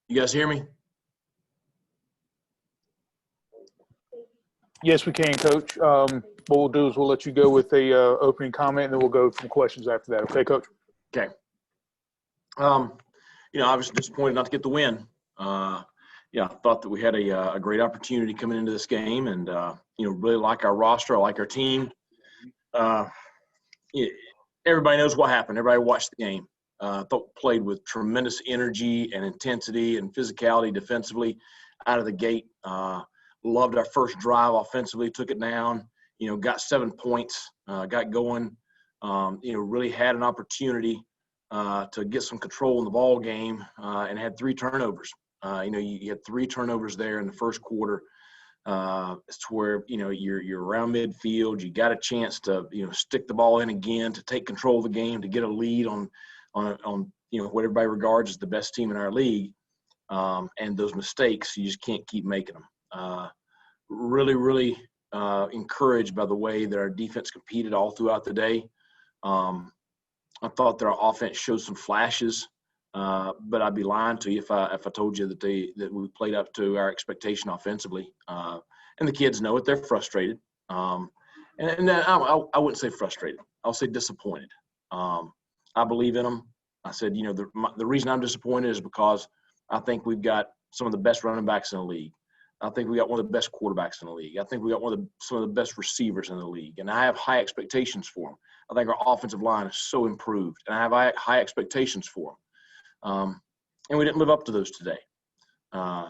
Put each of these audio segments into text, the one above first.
You guys hear me? Yes, we can, Coach. What we'll do is we'll let you go with a opening comment, and then we'll go from questions after that. Okay, Coach? Okay. I was disappointed not to get the win. I thought that we had a great opportunity coming into this game, and really like our roster. I like our team. Everybody knows what happened. Everybody watched the game. Thought played with tremendous energy and intensity and physicality defensively out of the gate. Loved our first drive offensively, took it down, got 7 points, got going, really had an opportunity to get some control in the ball game and had 3 turnovers. You had 3 turnovers there in the first quarter. It's where, you're around midfield. You got a chance to, stick the ball in again, to take control of the game, to get a lead on what everybody regards as the best team in our league. And those mistakes, you just can't keep making them. Really encouraged by the way that our defense competed all throughout the day. I thought that our offense showed some flashes, but I'd be lying to you if I told you that we played up to our expectation offensively. And the kids know it; they're frustrated. And I wouldn't say frustrated. I'll say disappointed. I believe in them. I said, the reason I'm disappointed is because I think we've got some of the best running backs in the league. I think we got one of the best quarterbacks in the league. I think we got some of the best receivers in the league, and I have high expectations for them. I think our offensive line is so improved, and I have high expectations for them. And we didn't live up to those today. I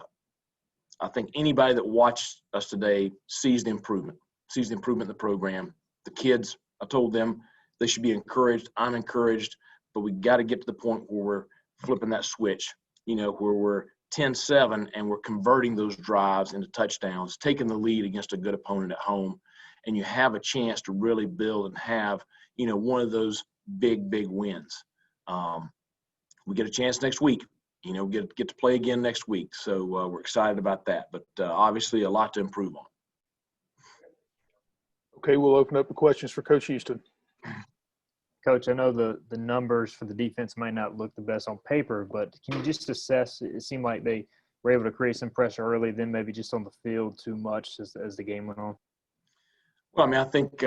think anybody that watched us today sees the improvement in the program. The kids, I told them they should be encouraged. I'm encouraged, but we got to get to the point where we're flipping that switch, where we're 10-7 and we're converting those drives into touchdowns, taking the lead against a good opponent at home, and you have a chance to really build and have, one of those big wins. We get a chance next week, get to play again next week. So we're excited about that, but obviously a lot to improve on. Okay, we'll open up the questions for Coach Houston. Coach, I know the numbers for the defense might not look the best on paper, but can you just assess? It seemed like they were able to create some pressure early, then maybe just on the field too much as the game went on. Well, I think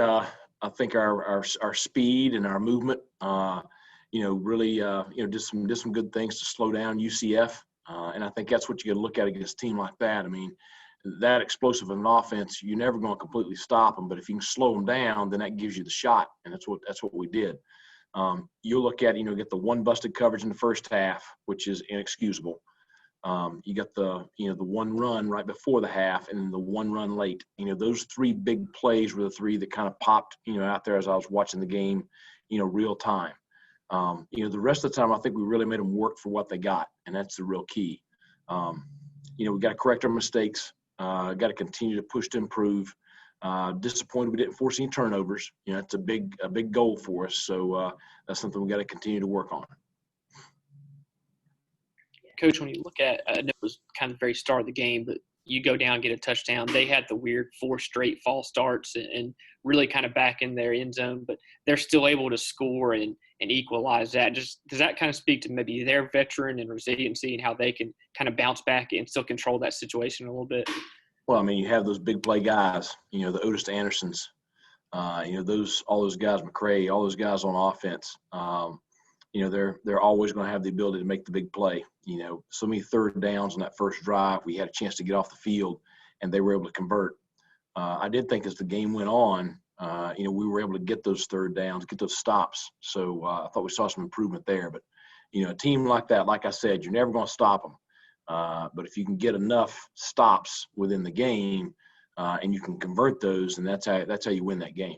our speed and our movement, really did some good things to slow down UCF, and I think that's what you got to look at against a team like that. I mean, that explosive of an offense, you're never going to completely stop them, but if you can slow them down, then that gives you the shot, and that's what we did. You'll look at, get the one busted coverage in the first half, which is inexcusable. You got the one run right before the half, and then the one run late. Those 3 big plays were the 3 that kind of popped, out there as I was watching the game, real time. The rest of the time, I think we really made them work for what they got, and that's the real key. We got to correct our mistakes. Got to continue to push to improve. Disappointed we didn't force any turnovers. It's a big goal for us. So that's something we got to continue to work on. Coach, when you look at, I know it was kind of the very start of the game, but you go down, get a touchdown. They had the weird 4 straight false starts and really kind of back in their end zone, but they're still able to score and equalize that. Just does that kind of speak to maybe their veteran and resiliency and how they can kind of bounce back and still control that situation a little bit? Well, I mean, you have those big play guys, the Otis Andersons, all those guys, McCray, all those guys on offense. They're always going to have the ability to make the big play. So many third downs on that first drive, we had a chance to get off the field, and they were able to convert. I did think as the game went on, we were able to get those third downs, get those stops. So I thought we saw some improvement there. But, a team like that, like I said, you're never going to stop them. But if you can get enough stops within the game and you can convert those, and that's how you win that game.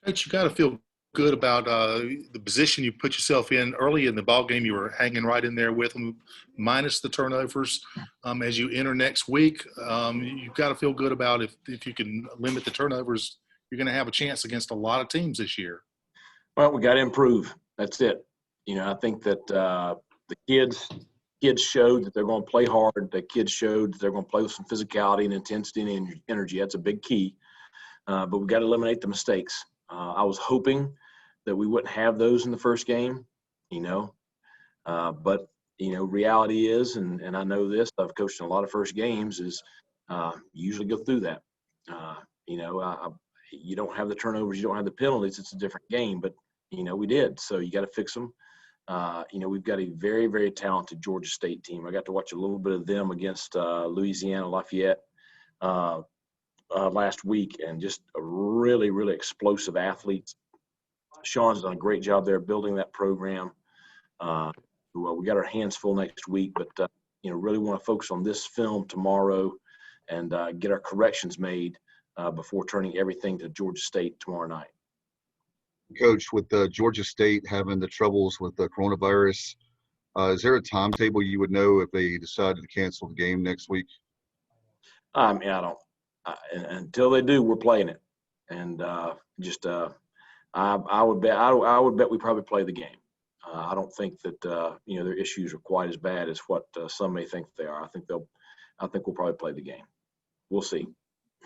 Coach, you got to feel good about the position you put yourself in early in the ball game. You were hanging right in there with them, minus the turnovers. As you enter next week, you've got to feel good about if you can limit the turnovers, you're going to have a chance against a lot of teams this year. Well, we got to improve. That's it. I think that the kids showed that they're going to play hard. The kids showed that they're going to play with some physicality and intensity and energy. That's a big key. But we got to eliminate the mistakes. I was hoping that we wouldn't have those in the first game, but reality is, and I know this, I've coached in a lot of first games, is you usually go through that. You don't have the turnovers, you don't have the penalties. It's a different game, but, we did. So you got to fix them. We've got a very, very talented Georgia State team. I got to watch a little bit of them against Louisiana Lafayette last week, and just a really, really explosive athletes. Sean's done a great job there building that program. We got our hands full next week, but really want to focus on this film tomorrow and get our corrections made before turning everything to Georgia State tomorrow night. Coach, with Georgia State having the troubles with the coronavirus, is there a timetable you would know if they decided to cancel the game next week? I don't. Until they do, we're playing it, and I would bet we probably play the game. I don't think that their issues are quite as bad as what some may think they are. I think we'll probably play the game. We'll see.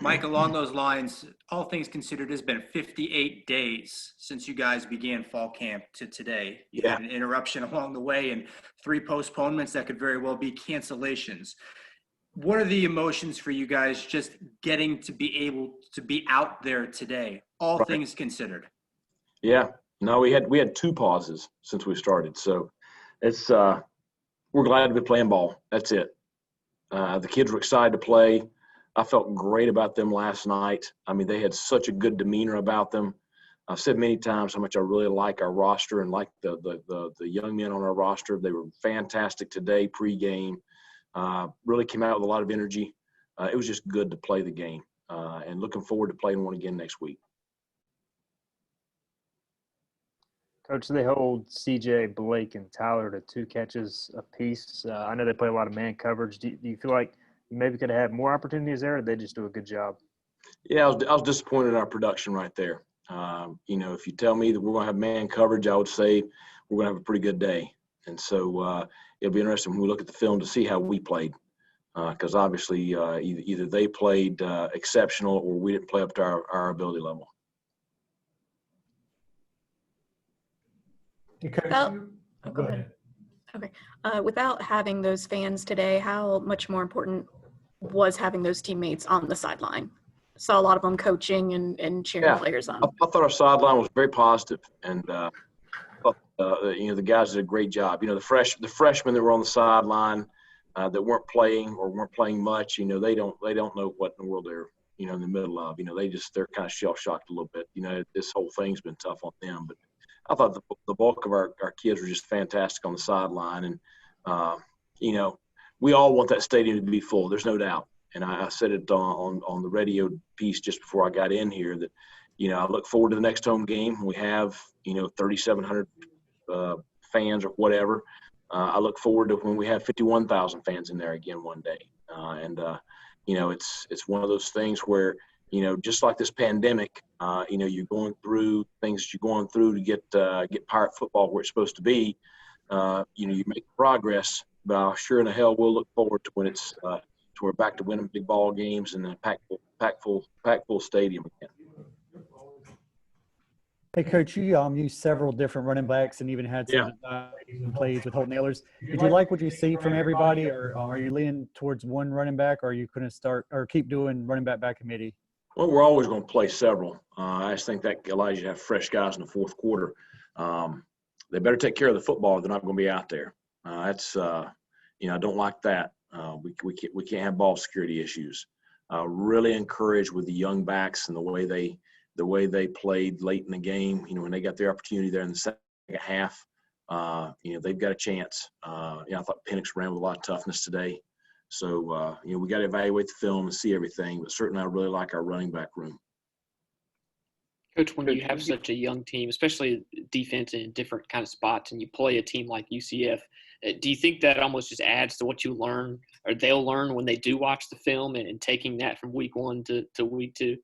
Mike, along those lines, all things considered, it's been 58 days since you guys began fall camp to today. You had an interruption along the way and 3 postponements that could very well be cancellations. What are the emotions for you guys just getting to be able to be out there today, all things considered? Yeah. No, we had 2 pauses since we started. So it's we're glad to be playing ball. That's it. The kids were excited to play. I felt great about them last night. I mean, they had such a good demeanor about them. I've said many times how much I really like our roster and like the young men on our roster. They were fantastic today pregame. Really came out with a lot of energy. It was just good to play the game, and looking forward to playing one again next week. Coach, they hold CJ, Blake, and Tyler to 2 catches apiece. I know they play a lot of man coverage. Do you feel like you maybe could have had more opportunities there, or did they just do a good job? Yeah, I was disappointed in our production right there. If you tell me that we're going to have man coverage, I would say we're going to have a pretty good day. And so it'll be interesting when we look at the film to see how we played, because obviously either they played exceptional or we didn't play up to our ability level. Hey, Coach, Go ahead. Okay. Without having those fans today, how much more important was having those teammates on the sideline? Saw a lot of them coaching and cheering players on. I thought our sideline was very positive, and the guys did a great job. The freshmen that were on the sideline that weren't playing or weren't playing much. They don't know what in the world they're in the middle of. They're kind of shell shocked a little bit. This whole thing's been tough on them, but I thought the bulk of our kids were just fantastic on the sideline. And, we all want that stadium to be full. There's no doubt. And I said it on the radio piece just before I got in here that, I look forward to the next home game. We have, 3,700 fans or whatever. I look forward to when we have 51,000 fans in there again one day. It's one of those things where, just like this pandemic, you're going through things that you're going through to get Pirate football where it's supposed to be. You make progress, but sure in the hell we'll look forward to when it's to we're back to winning big ball games and a pack full stadium again. Hey, Coach, you used several different running backs and even had some plays with Holton Ahlers. Did you like what you see from everybody, or are you leaning towards one running back, or are you going to start or keep doing running back committee? Well, we're always going to play several. I just think that allows you to have fresh guys in the fourth quarter. They better take care of the football or they're not going to be out there. I don't like that. We can't have ball security issues. Really encouraged with the young backs and the way they played late in the game. When they got their opportunity there in the second half, they've got a chance. I thought Penix ran with a lot of toughness today. So, we got to evaluate the film and see everything, but certainly I really like our running back room. Coach, when you have such a young team, especially defense in different kind of spots, and you play a team like UCF, do you think that almost just adds to what you learn, or they'll learn when they do watch the film and taking that from week 1 to week 2?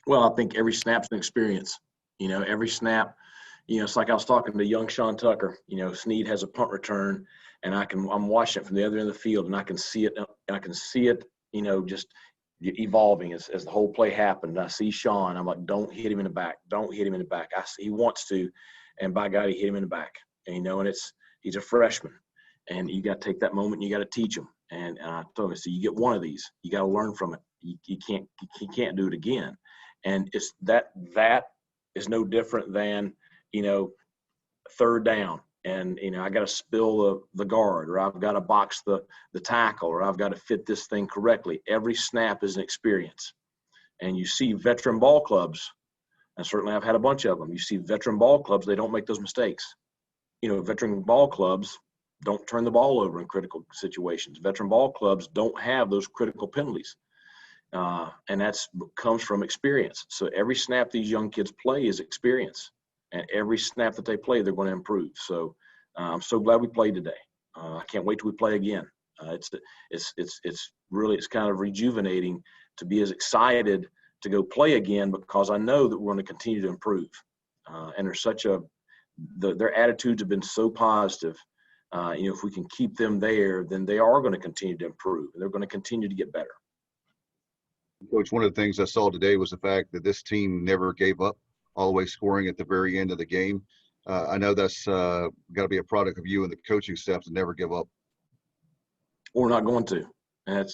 Well, I think every snap's an experience. Every snap, it's like I was talking to young Sean Tucker. Snead has a punt return, and I'm watching it from the other end of the field, and I can see it, just evolving as the whole play happened. I see Sean. I'm like, don't hit him in the back. Don't hit him in the back. I see he wants to, and by God, he hit him in the back. And and he's a freshman, And you got to take that moment and you got to teach them. And I told him, so you get one of these, you got to learn from it. You can't do it again. And it's that is no different than, third down. And, I got to spill the guard, or I've got to box the tackle, or I've got to fit this thing correctly. Every snap is an experience. And you see veteran ball clubs, and certainly I've had a bunch of them. You see veteran ball clubs, they don't make those mistakes. Veteran ball clubs don't turn the ball over in critical situations. Veteran ball clubs don't have those critical penalties. And that's comes from experience. So every snap these young kids play is experience. And every snap that they play, they're going to improve. So I'm so glad we played today. I can't wait till we play again. It's really kind of rejuvenating to be as excited to go play again, because I know that we're going to continue to improve. And there's their attitudes have been so positive. If we can keep them there, then they are going to continue to improve, and they're going to continue to get better. Coach, one of the things I saw today was the fact that this team never gave up, always scoring at the very end of the game. I know that's got to be a product of you and the coaching staff to never give up. We're not going to. And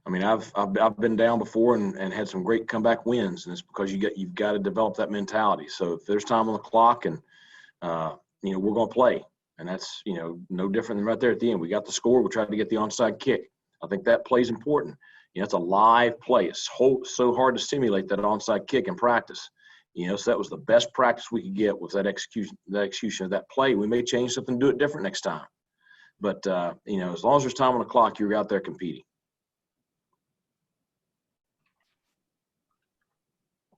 I've been down before and had some great comeback wins, and it's because you've got to develop that mentality. So if there's time on the clock, and we're going to play, and that's no different than right there at the end. We got the score. We tried to get the onside kick. I think that play is important. It's a live play. It's so hard to simulate that onside kick in practice. So that was the best practice we could get, was that execution of that play. We may change something and do it different next time. But, as long as there's time on the clock, you're out there competing.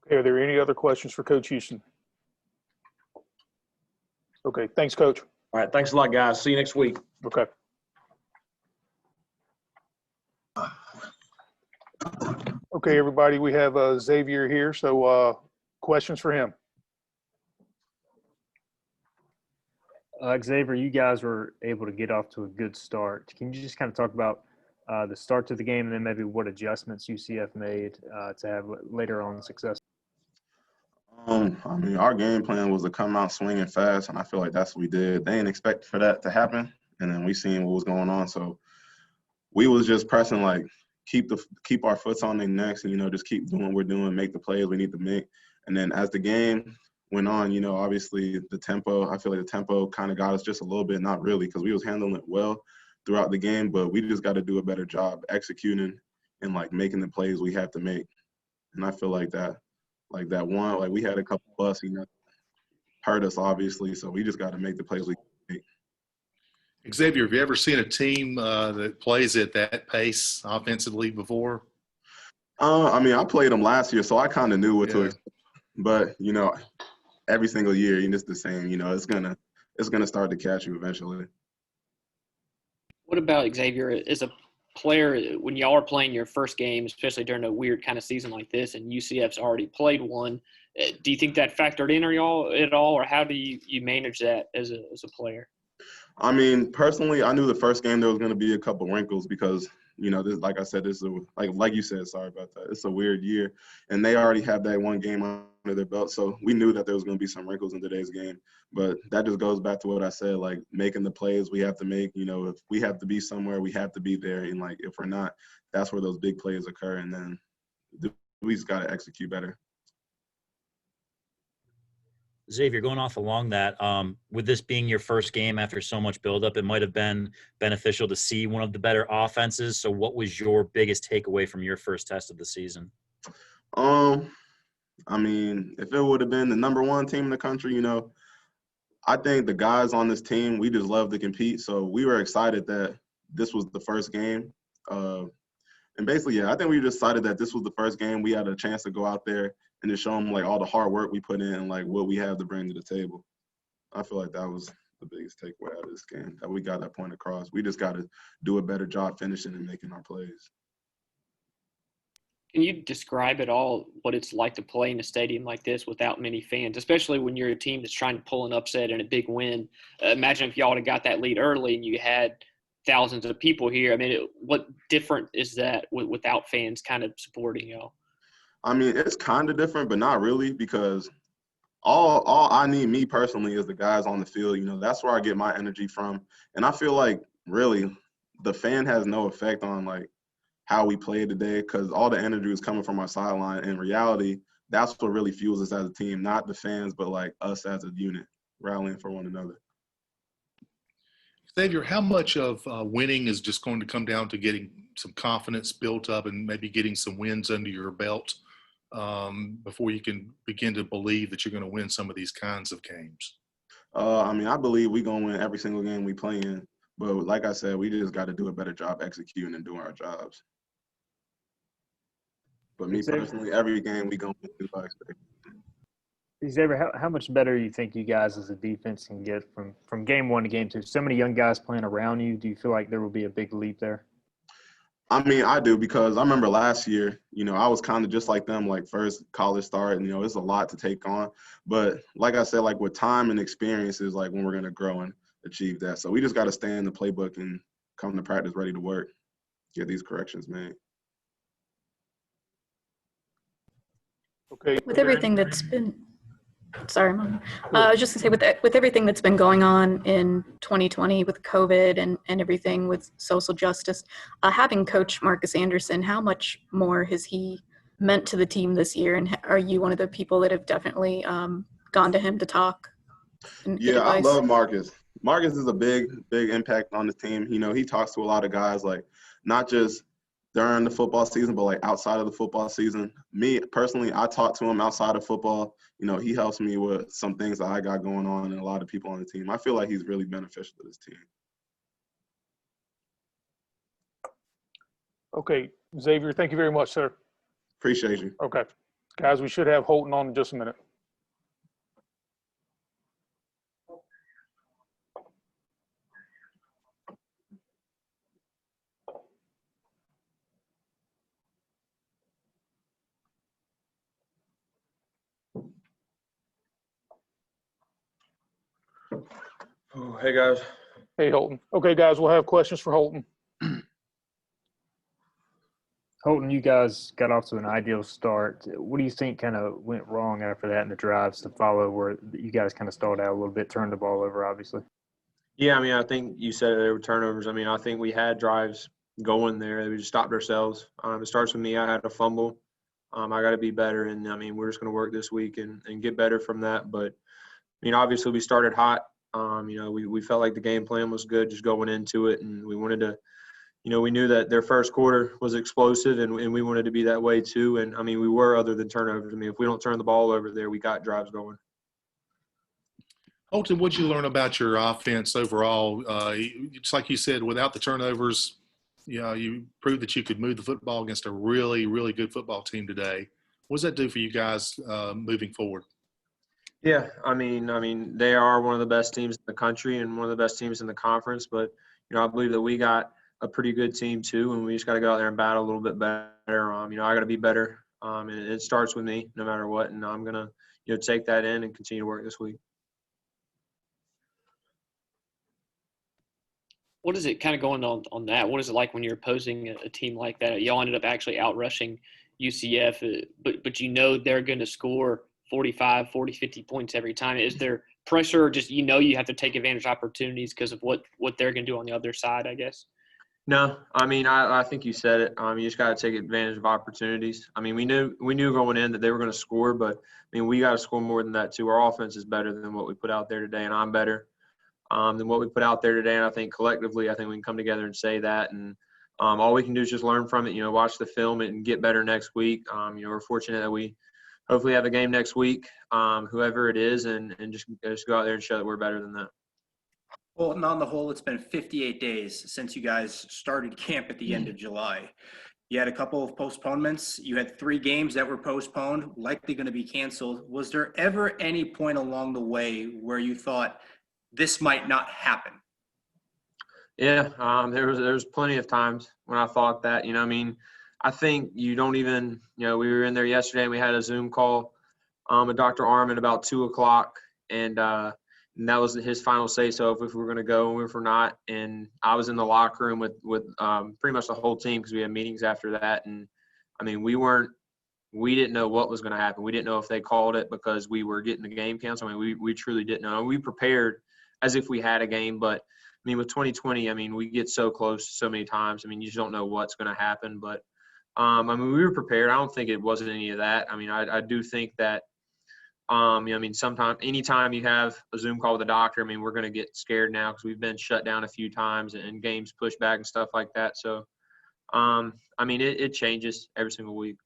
Okay, are there any other questions for Coach Houston? Okay, thanks, Coach. All right, thanks a lot, guys. See you next week. Okay. Okay, everybody, we have Xavier here, so questions for him. Xavier, you guys were able to get off to a good start. Can you just kind of talk about the start to the game, and then maybe what adjustments UCF made to have later on success? Our game plan was to come out swinging fast, and I feel like that's what we did. They didn't expect for that to happen, and then we seen what was going on. So we was just pressing, like, keep our foots on their necks, and just keep doing what we're doing, make the plays we need to make. And then as the game went on, obviously the tempo, I feel like the tempo kind of got us just a little bit, not really, because we was handling it well throughout the game, but we just got to do a better job executing and, like, making the plays we have to make. And I feel like that one, we had a couple busts, hurt us, obviously, so we just got to make the plays we make. Xavier, have you ever seen a team that plays at that pace offensively before? I played them last year, so I kind of knew what to expect. But, every single year, it's the same. It's gonna start to catch you eventually. What about Xavier as a player, when y'all are playing your first game, especially during a weird kind of season like this, and UCF's already played one? Do you think that factored in y'all at all, or how do you manage that as a player? Personally, I knew the first game there was going to be a couple wrinkles because, this, like I said, this is like you said, sorry about that. It's a weird year, and they already have that one game under their belt, so we knew that there was going to be some wrinkles in today's game. But that just goes back to what I said, like, making the plays we have to make. If we have to be somewhere, we have to be there, and, like, if we're not, that's where those big plays occur, and then we just got to execute better. Xavier, going off along that, with this being your first game after so much buildup, it might have been beneficial to see one of the better offenses. So what was your biggest takeaway from your first test of the season? If it would have been the number one team in the country, I think the guys on this team, we just love to compete. So we were excited that this was the first game. And basically, I think we just decided that this was the first game. We had a chance to go out there and just show them, like, all the hard work we put in and, like, what we have to bring to the table. I feel like that was the biggest takeaway out of this game, that we got that point across. We just got to do a better job finishing and making our plays. Can you describe at all what it's like to play in a stadium like this without many fans, especially when you're a team that's trying to pull an upset and a big win? Imagine if y'all had got that lead early and you had thousands of people here. What different is that without fans kind of supporting y'all? It's kind of different, but not really, because all I need, me personally, is the guys on the field. That's where I get my energy from. And I feel like really the fan has no effect on like how we play today, because all the energy is coming from our sideline. In reality, that's what really fuels us as a team, not the fans, but like us as a unit rallying for one another. Xavier, how much of winning is just going to come down to getting some confidence built up and maybe getting some wins under your belt before you can begin to believe that you're going to win some of these kinds of games? I believe we're going to win every single game we play in. But like I said, we just got to do a better job executing and doing our jobs. But me personally, every game we going to do by expectation. Xavier, how much better do you think you guys as a defense can get from game 1 to game 2? So many young guys playing around you. Do you feel like there will be a big leap there? I do, because I remember last year, I was kind of just like them, like first college start, and, it's a lot to take on. But like I said, like with time and experience is like when we're going to grow and achieve that. So we just got to stay in the playbook and come to practice ready to work, get these corrections made. Okay. With everything that's been – sorry, Mom. I was just going to say, with everything that's been going on in 2020 with COVID and everything with social justice, having Coach Marcus Anderson, how much more has he meant to the team this year? And are you one of the people that have definitely gone to him to talk and get advice? I love Marcus. Marcus is a big impact on the team. He talks to a lot of guys, like not just during the football season, but like outside of the football season. Me personally, I talk to him outside of football. He helps me with some things that I got going on and a lot of people on the team. I feel like he's really beneficial to this team. Okay, Xavier, thank you very much, sir. Appreciate you. Okay. Guys, we should have Holton on in just a minute. Oh, hey, guys. Hey, Holton. Okay, guys, we'll have questions for Holton. Holton, you guys got off to an ideal start. What do you think kind of went wrong after that in the drives to follow, where you guys kind of stalled out a little bit, turned the ball over, obviously? Yeah, I think you said there were turnovers. I think we had drives going there. We just stopped ourselves. It starts with me. I had a fumble. I got to be better, and, we're just going to work this week and get better from that. But, obviously we started hot. We felt like the game plan was good just going into it, and we wanted to we knew that their first quarter was explosive, and we wanted to be that way too. And, we were, other than turnovers. If we don't turn the ball over there, we got drives going. Holton, what did you learn about your offense overall? It's like you said, without the turnovers, you proved that you could move the football against a really, really good football team today. What does that do for you guys moving forward? Yeah, they are one of the best teams in the country and one of the best teams in the conference. But, I believe that we got a pretty good team too, and we just got to go out there and battle a little bit better. I got to be better, and it starts with me no matter what. And I'm going to, take that in and continue to work this week. What is it kind of going on that? What is it like when you're opposing a team like that? Y'all ended up actually out-rushing UCF, but they're going to score 45, 40, 50 points every time. Is there pressure, or just you have to take advantage of opportunities because of what they're going to do on the other side, I guess? No, I think you said it. You just got to take advantage of opportunities. We knew going in that they were going to score, but we got to score more than that too. Our offense is better than what we put out there today, and I'm better than what we put out there today. And I think collectively, we can come together and say that. And all we can do is just learn from it. Watch the film and get better next week. We're fortunate that we hopefully have a game next week, whoever it is, and just go out there and show that we're better than that. Well, and on the whole, it's been 58 days since you guys started camp at the end of July. You had a couple of postponements. You had 3 games that were postponed, likely going to be canceled. Was there ever any point along the way where you thought this might not happen? Yeah, there was plenty of times when I thought that. I think you don't even, we were in there yesterday and we had a Zoom call with Dr. Armin about 2:00, and that was his final say so if we were going to go and if we're not. And I was in the locker room with pretty much the whole team because we had meetings after that. And we weren't we didn't know what was going to happen. We didn't know if they called it because we were getting the game canceled. I mean, we truly didn't know. We prepared as if we had a game, but I mean, with 2020, I mean, we get so close so many times. I mean, you just don't know what's going to happen. But, I mean, we were prepared. I don't think it wasn't any of that. I mean, I do think that, I mean, anytime you have a Zoom call with a doctor, I mean, we're going to get scared now because we've been shut down a few times and games pushed back and stuff like that. So, I mean, it changes every single week.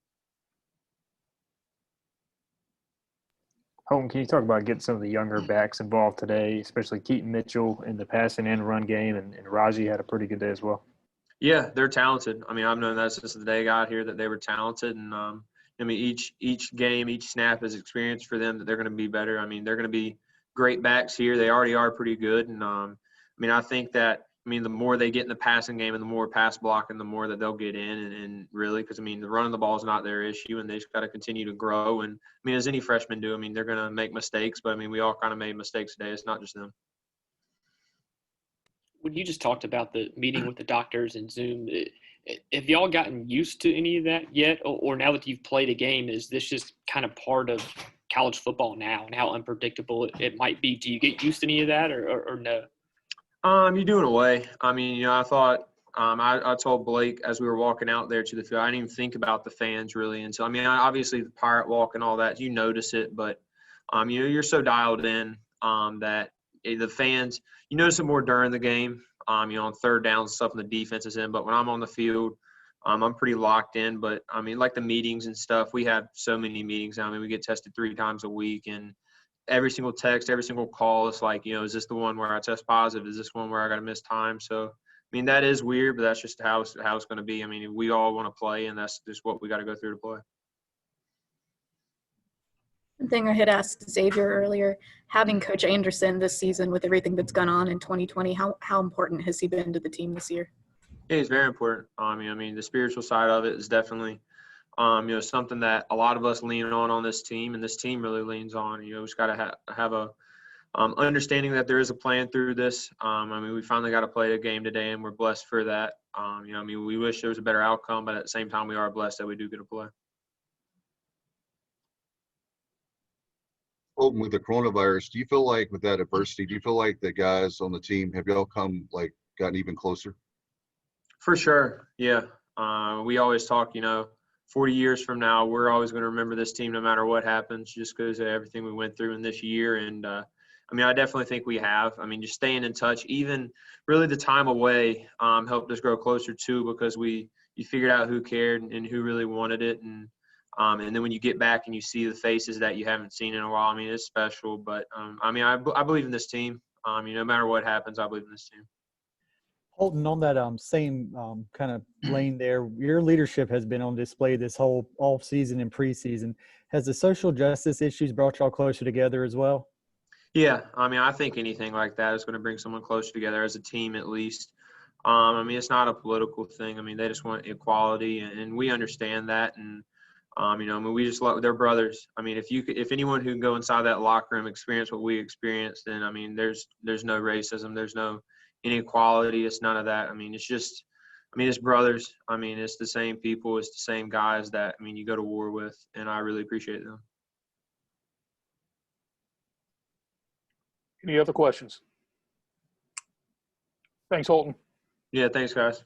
Holton, can you talk about getting some of the younger backs involved today, especially Keaton Mitchell in the passing and run game, and Raji had a pretty good day as well? Yeah, they're talented. I mean, I've known that since the day I got here that they were talented, and I mean, each game, each snap is experience for them that they're going to be better. I mean, they're going to be great backs here. They already are pretty good, and I mean, I think that the more they get in the passing game and the more pass blocking, the more that they'll get in, and really, because I mean, the running the ball is not their issue, and they just got to continue to grow. And I mean, as any freshman do, I mean, they're going to make mistakes, but I mean, we all kind of made mistakes today. It's not just them. When you just talked about the meeting with the doctors and Zoom, have y'all gotten used to any of that yet? Or now that you've played a game, is this just kind of part of college football now and how unpredictable it might be? Do you get used to any of that or no? You're doing away. I mean, I thought I told Blake as we were walking out there to the field, I didn't even think about the fans really until, I mean, obviously the pirate walk and all that, you notice it, but you're so dialed in that the fans, you notice it more during the game, on third down stuff and the defense is in. But when I'm on the field, I'm pretty locked in. But I mean, like the meetings and stuff, we have so many meetings now. I mean, we get tested 3 times a week, and every single text, every single call, it's like, is this the one where I test positive? Is this one where I got to miss time? So, I mean, that is weird, but that's just how it's going to be. I mean, we all want to play, and that's just what we got to go through to play. One thing I had asked Xavier earlier, having Coach Anderson this season with everything that's gone on in 2020, how important has he been to the team this year? Yeah, he's very important. I mean, the spiritual side of it is definitely, something that a lot of us lean on this team, and this team really leans on. We just got to have a understanding that there is a plan through this. I mean, we finally got to play a game today, and we're blessed for that. I mean, we wish there was a better outcome, but at the same time, we are blessed that we do get to play. Holton, with the coronavirus, do you feel like with that adversity, do you feel like the guys on the team, have y'all gotten even closer? For sure. Yeah. We always talk, 40 years from now, we're always going to remember this team no matter what happens, just because of everything we went through in this year. And, I mean, I definitely think we have. I mean, just staying in touch, even really the time away helped us grow closer too, because you figured out who cared and who really wanted it. And then when you get back and you see the faces that you haven't seen in a while, I mean, it's special. But, I mean, I believe in this team. No matter what happens, I believe in this team. Holton, on that same kind of lane there, your leadership has been on display this whole off season and preseason. Has the social justice issues brought y'all closer together as well? Yeah, I mean, I think anything like that is going to bring someone closer together as a team, at least. I mean, it's not a political thing. I mean, they just want equality, and we understand that. And I mean, we just love, they're brothers. I mean, if anyone who can go inside that locker room experience what we experienced, then I mean, there's no racism, there's no inequality, it's none of that. I mean, it's brothers. I mean, it's the same people, it's the same guys that, I mean, you go to war with, and I really appreciate them. Any other questions? Thanks, Holton. Yeah, thanks, guys.